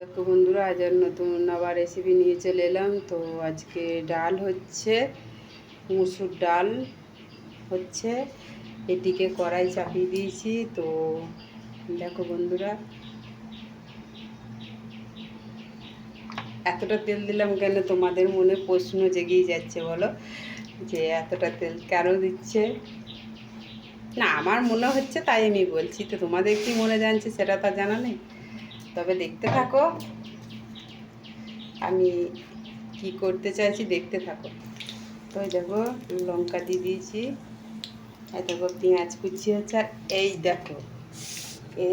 দেখো বন্ধুরা, আজ আর নতুন আবার রেসিপি নিয়ে চলে এলাম। তো আজকে ডাল হচ্ছে, মুসুর ডাল হচ্ছে, এটিকে কড়াই চাপিয়ে দিয়েছি। তো দেখো বন্ধুরা, এতটা তেল দিলাম কেন? তোমাদের মনে প্রশ্ন জেগেই যাচ্ছে, বলো যে এতটা তেল কেন দিচ্ছে? না, আমার মনে হচ্ছে তাই আমি বলছি। তো তোমাদের কি মনে জানছে সেটা তো জানা নেই। তবে দেখতে থাকো আমি কি করতে চাইছি, দেখতে থাকো। তো দেখো, লঙ্কা দিয়ে দিয়েছি, এই দেখো পেঁয়াজ কুচি হচ্ছে, আর এই দেখো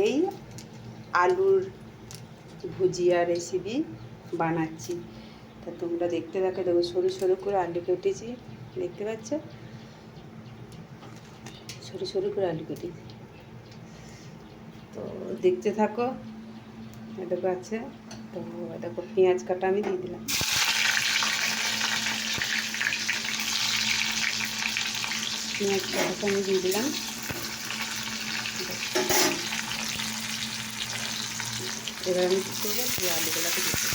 এই আলুর ভুজিয়া রেসিপি বানাচ্ছি। তা তোমরা দেখতে থাকো। দেখো সরু সরু করে আলু কেটেছি, দেখতে পাচ্ছ? সরু সরু করে আলু কেটেছি। তো দেখতে থাকো। দেখো আছে, তো দেখো পেঁয়াজ কাটা আমি দিয়ে দিলাম। পেঁয়াজ কাটাটা আমি দিয়ে দিলাম। এবার আমি কী করবো, সেই আলুগুলোকে দিতে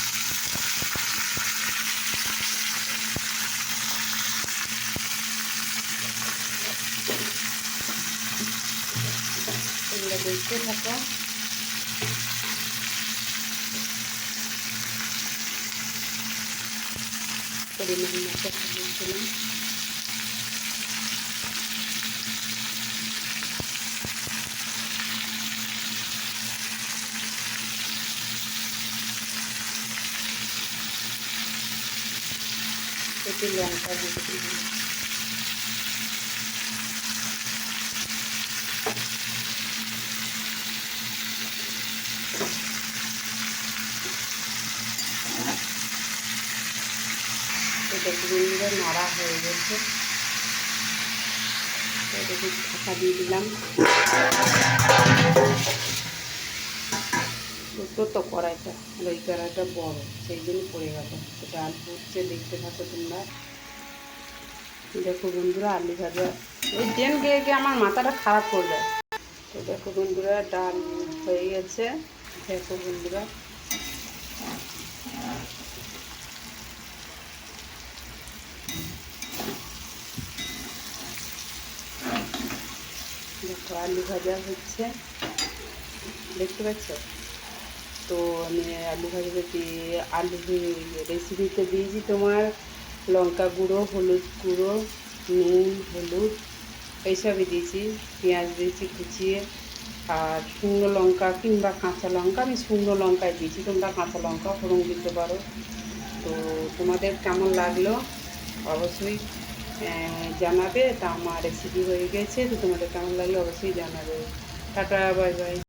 এগুলো দেখতে থাকো। পরিমাণ মতো দিয়েছিলাম। একটু লঙ্কা দিয়ে দিলাম। এটা বন্ধুরা নাড়া হয়ে গেছে। এটাকে ঢাকা দিয়ে দিলাম। ছোটো তো কড়াইটা, ওই কড়াইটা বড়, সেই জন্য পড়ে গেল। তো ডাল ফুটছে, দেখতে থাকো তোমরা। দেখো বন্ধুরা, আলু ভাজা ওই ডেন গিয়ে গিয়ে আমার মাথাটা খারাপ করবে। তো দেখো বন্ধুরা, ডাল হয়ে গেছে। দেখো বন্ধুরা, দেখো আলু ভাজা হচ্ছে, দেখতে পাচ্ছ? তো আমি আলু ভাজাতে দিয়ে আলু রেসিপিতে দিয়েছি তোমার লঙ্কা গুঁড়ো, হলুদ গুঁড়ো, নুন, হলুদ এইসবই দিয়েছি। পেঁয়াজ দিয়েছি কুচিয়ে, আর শুকনো লঙ্কা কিংবা কাঁচা লঙ্কা, আমি শুকনো লঙ্কায় দিয়েছি, তোমরা কাঁচা লঙ্কা ফোড়ন দিতে পারো। তো তোমাদের কেমন লাগলো অবশ্যই জানাবে। তা আমার রেসিপি হয়ে গেছে, তো তোমাদের কেমন লাগলো অবশ্যই জানাবে। Tata, bye bye.